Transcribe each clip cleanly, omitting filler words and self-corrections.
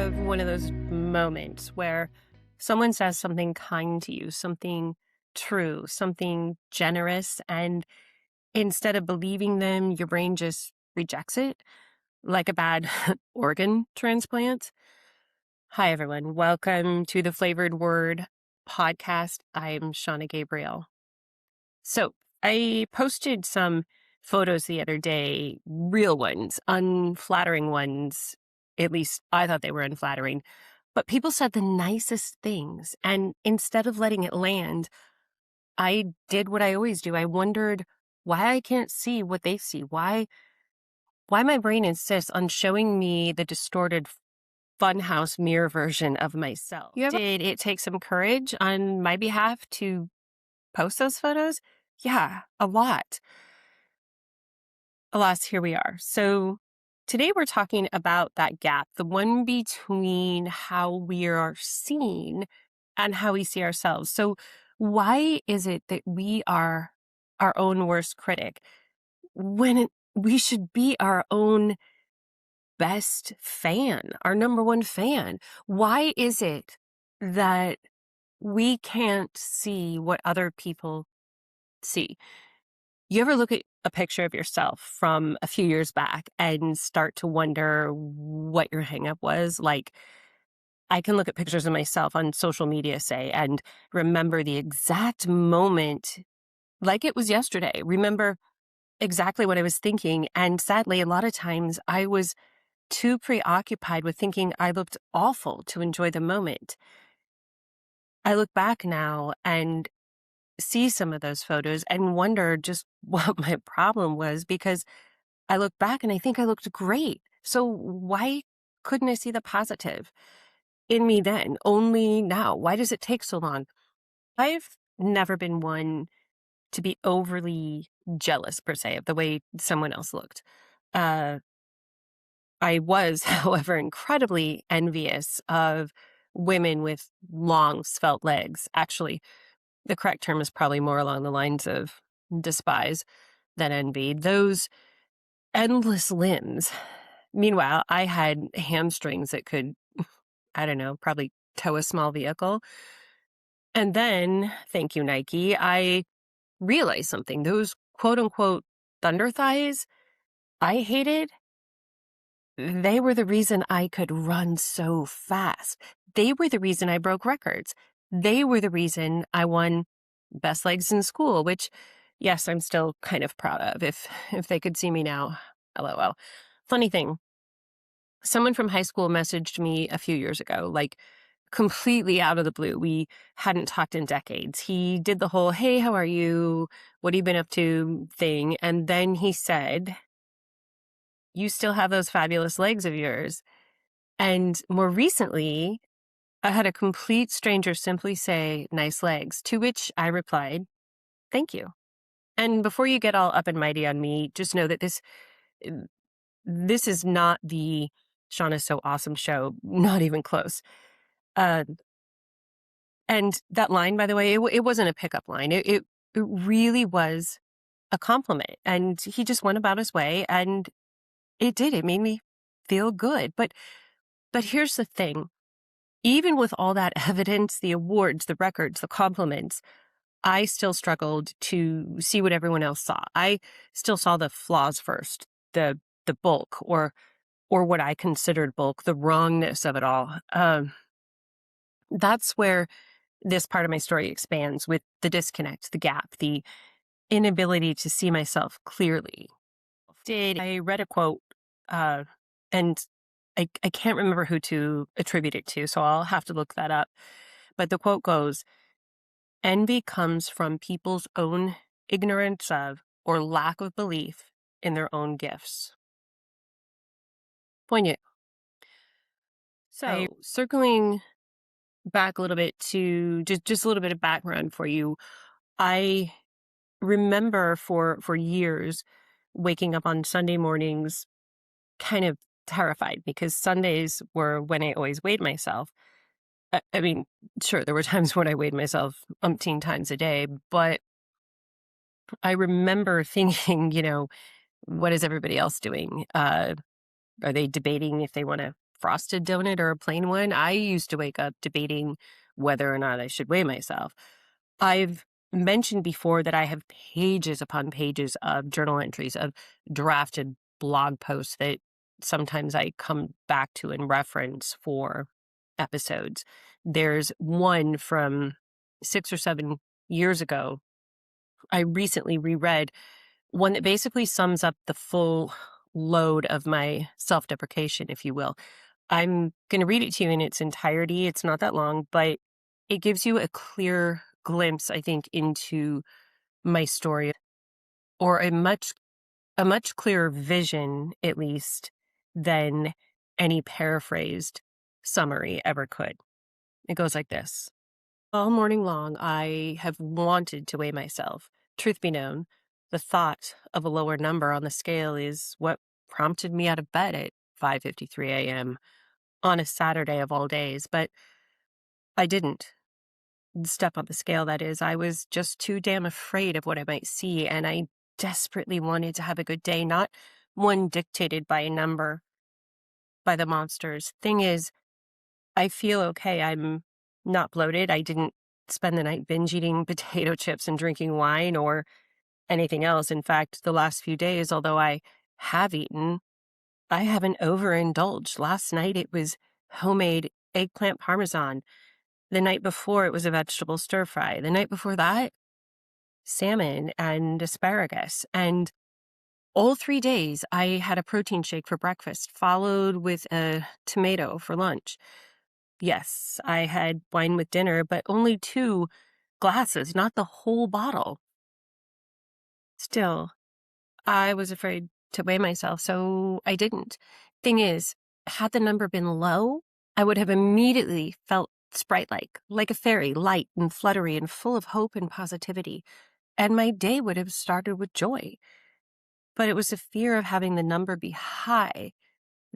have one of those moments where someone says something kind to you, something true, something generous, and instead of believing them, your brain just rejects it like a bad organ transplant? Hi, everyone. Welcome to the Flavored Word podcast. I'm Shauna Gabriel. So I posted some photos the other day, real ones, unflattering ones. At least I thought they were unflattering. But people said the nicest things. And instead of letting it land, I did what I always do. I wondered why I can't see what they see, why my brain insists on showing me the distorted funhouse mirror version of myself. Did it take some courage on my behalf to post those photos? Yeah, a lot. Alas, here we are. So today we're talking about that gap, the one between how we are seen and how we see ourselves. So why is it that we are our own worst critic when we should be our own best fan, our number one fan? Why is it that we can't see what other people see? You ever look at a picture of yourself from a few years back and start to wonder what your hangup was? Like, I can look at pictures of myself on social media, say, and remember the exact moment like it was yesterday. Remember exactly what I was thinking. And sadly, a lot of times I was too preoccupied with thinking I looked awful to enjoy the moment. I look back now and see some of those photos and wonder just what my problem was, because I look back and I think I looked great. So why couldn't I see the positive in me then, only now? Why does it take so long? I've never been one to be overly jealous, per se, of the way someone else looked. Uh, I was, however, incredibly envious of women with long, svelte legs. Actually, the correct term is probably more along the lines of despise than envy. Those endless limbs. Meanwhile, I had hamstrings that could, I don't know, probably tow a small vehicle. And then, thank you, Nike, I realized something. Those quote unquote thunder thighs I hated, they were the reason I could run so fast. They were the reason I broke records. They were the reason I won best legs in school, which, yes, I'm still kind of proud of. If they could see me now, LOL. Funny thing, someone from high school messaged me a few years ago, like completely out of the blue. We hadn't talked in decades. He did the whole, hey, how are you? What have you been up to thing? And then he said, you still have those fabulous legs of yours. And more recently, I had a complete stranger simply say, nice legs, to which I replied, thank you. And before you get all up and mighty on me, just know that this is not the Shauna's So Awesome show, not even close. Uh, and that line, by the way, it wasn't a pickup line. It really was a compliment. And he just went about his way, and it did. It made me feel good. But here's the thing. Even with all that evidence, the awards, the records, the compliments, I still struggled to see what everyone else saw. I still saw the flaws first, the bulk, or what I considered bulk, the wrongness of it all. That's where this part of my story expands, with the disconnect, the gap, the inability to see myself clearly. I read a quote, and I can't remember who to attribute it to, so I'll have to look that up. But the quote goes, envy comes from people's own ignorance of or lack of belief in their own gifts. Poignant. So, circling back a little bit to just a little bit of background for you, I remember for years waking up on Sunday mornings kind of terrified, because Sundays were when I always weighed myself. I mean, sure, there were times when I weighed myself umpteen times a day, but I remember thinking, what is everybody else doing? Are they debating if they want to frosted donut or a plain one. I used to wake up debating whether or not I should weigh myself. I've mentioned before that I have pages upon pages of journal entries of drafted blog posts that sometimes I come back to and reference for episodes. There's one from 6 or 7 years ago. I recently reread one that basically sums up the full load of my self deprecation, if you will. I'm going to read it to you in its entirety. It's not that long, but it gives you a clear glimpse, I think, into my story, or a much clearer vision, at least, than any paraphrased summary ever could. It goes like this. All morning long, I have wanted to weigh myself. Truth be known, the thought of a lower number on the scale is what prompted me out of bed at 5:53 a.m. on a Saturday of all days, but I didn't step on the scale, that is. I was just too damn afraid of what I might see, and I desperately wanted to have a good day, not one dictated by a number, by the monsters. Thing is, I feel okay. I'm not bloated. I didn't spend the night binge eating potato chips and drinking wine or anything else. In fact, the last few days, although I have eaten, I haven't overindulged. Last night it was homemade eggplant parmesan. The night before it was a vegetable stir fry. The night before that, salmon and asparagus. And all 3 days I had a protein shake for breakfast, followed with a tomato for lunch. Yes, I had wine with dinner, but only 2 glasses, not the whole bottle. Still, I was afraid to weigh myself, so I didn't. Thing is, had the number been low, I would have immediately felt sprite-like, like a fairy, light and fluttery and full of hope and positivity, and my day would have started with joy. But it was the fear of having the number be high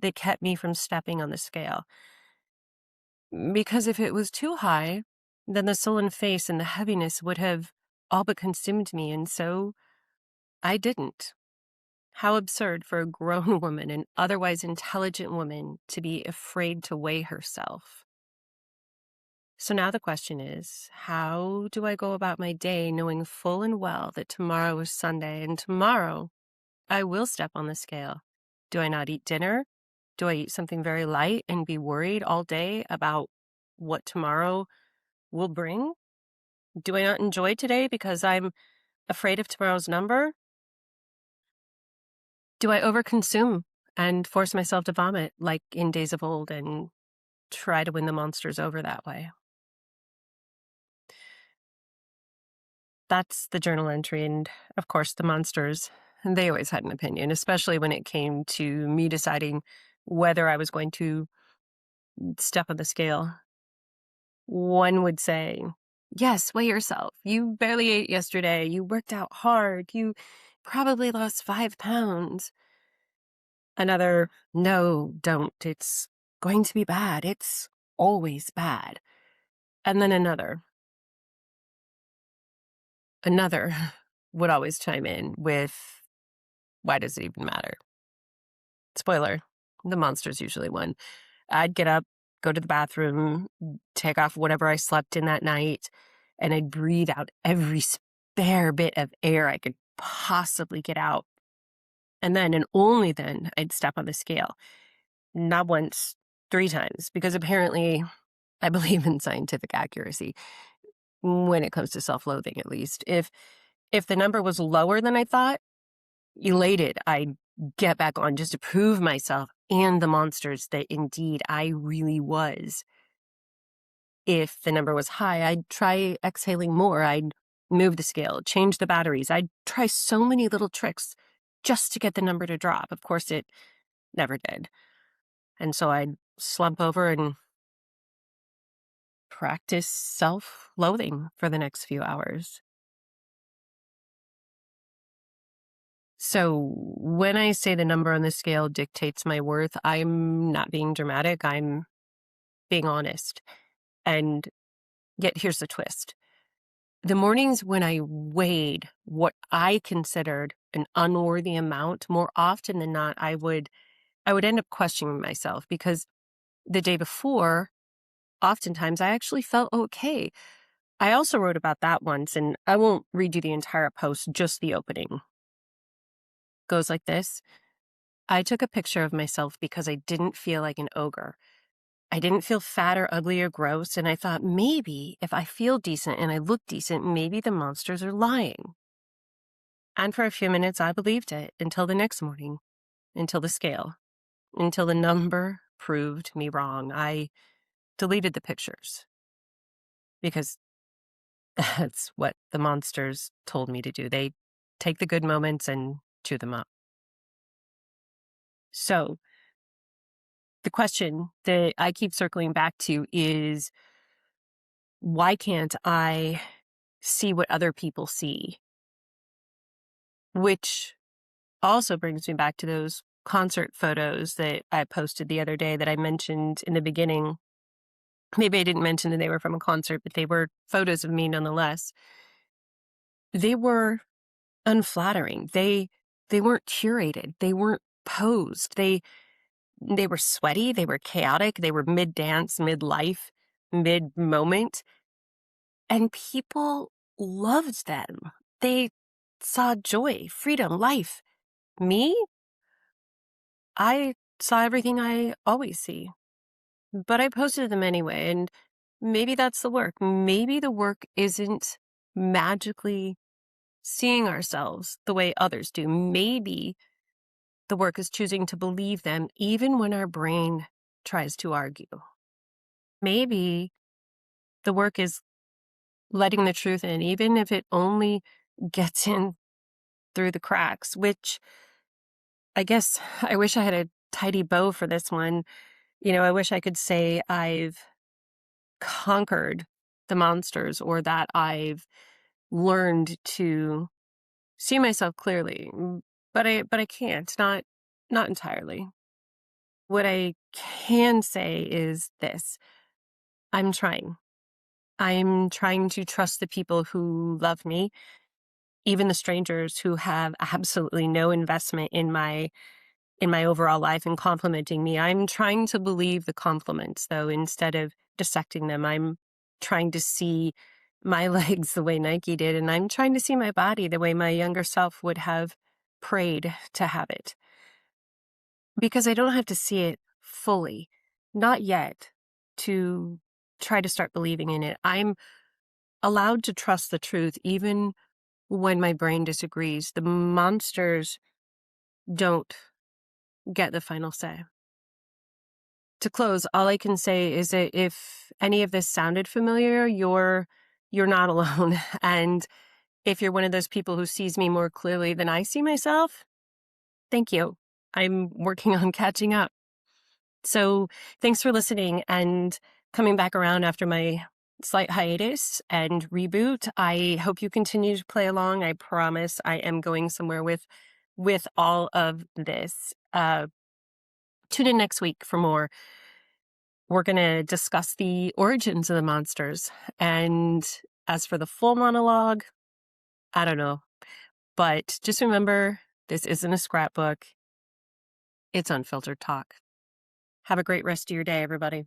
that kept me from stepping on the scale. Because if it was too high, then the sullen face and the heaviness would have all but consumed me, and so I didn't. How absurd for a grown woman, an otherwise intelligent woman, to be afraid to weigh herself. So now the question is, how do I go about my day knowing full and well that tomorrow is Sunday and tomorrow I will step on the scale? Do I not eat dinner? Do I eat something very light and be worried all day about what tomorrow will bring? Do I not enjoy today because I'm afraid of tomorrow's number? Do I overconsume and force myself to vomit like in days of old and try to win the monsters over that way? That's the journal entry. And of course, the monsters, they always had an opinion, especially when it came to me deciding whether I was going to step on the scale. One would say, yes, weigh yourself. You barely ate yesterday. You worked out hard. You probably lost 5 pounds. Another, no, don't. It's going to be bad. It's always bad. And then another would always chime in with, why does it even matter? Spoiler, the monsters usually won. I'd get up, go to the bathroom, take off whatever I slept in that night, and I'd breathe out every spare bit of air I could possibly get out. And then, and only then, I'd step on the scale. Not once, 3 times, because apparently I believe in scientific accuracy when it comes to self-loathing, at least. If the number was lower than I thought, elated, I'd get back on just to prove myself and the monsters that indeed I really was. If the number was high, I'd try exhaling more. I'd move the scale, change the batteries. I'd try so many little tricks just to get the number to drop. Of course, it never did. And so I'd slump over and practice self-loathing for the next few hours. So when I say the number on the scale dictates my worth, I'm not being dramatic. I'm being honest. And yet here's the twist. The mornings when I weighed what I considered an unworthy amount, more often than not, I would end up questioning myself because the day before, oftentimes I actually felt okay. I also wrote about that once, and I won't read you the entire post, just the opening. Goes like this. I took a picture of myself because I didn't feel like an ogre. I didn't feel fat or ugly or gross, and I thought maybe if I feel decent and I look decent, maybe the monsters are lying. And for a few minutes, I believed it until the next morning, until the scale, until the number proved me wrong. I deleted the pictures because that's what the monsters told me to do. They take the good moments and chew them up. So the question that I keep circling back to is, why can't I see what other people see? Which also brings me back to those concert photos that I posted the other day that I mentioned in the beginning. Maybe I didn't mention that they were from a concert, but they were photos of me nonetheless. They were unflattering. They weren't curated. They weren't posed. They were sweaty, they were chaotic, they were mid-dance, mid-life, mid-moment, and people loved them. They saw joy, freedom, life. Me? I saw everything I always see, but I posted them anyway, and maybe that's the work. Maybe the work isn't magically seeing ourselves the way others do. Maybe the work is choosing to believe them even when our brain tries to argue. Maybe the work is letting the truth in, even if it only gets in through the cracks, which I guess I wish I had a tidy bow for this one. I wish I could say I've conquered the monsters or that I've learned to see myself clearly. But I can't, not entirely. What I can say is this. I'm trying. I'm trying to trust the people who love me, even the strangers who have absolutely no investment in my overall life and complimenting me. I'm trying to believe the compliments, though, instead of dissecting them. I'm trying to see my legs the way Nike did, and I'm trying to see my body the way my younger self would have prayed to have it. Because I don't have to see it fully, not yet, to try to start believing in it. I'm allowed to trust the truth even when my brain disagrees. The monsters don't get the final say. To close, all I can say is that if any of this sounded familiar, you're not alone. And if you're one of those people who sees me more clearly than I see myself, thank you. I'm working on catching up. So thanks for listening and coming back around after my slight hiatus and reboot. I hope you continue to play along. I promise I am going somewhere with all of this. Tune in next week for more. We're going to discuss the origins of the monsters. And as for the full monologue, I don't know. But just remember, this isn't a scrapbook. It's unfiltered talk. Have a great rest of your day, everybody.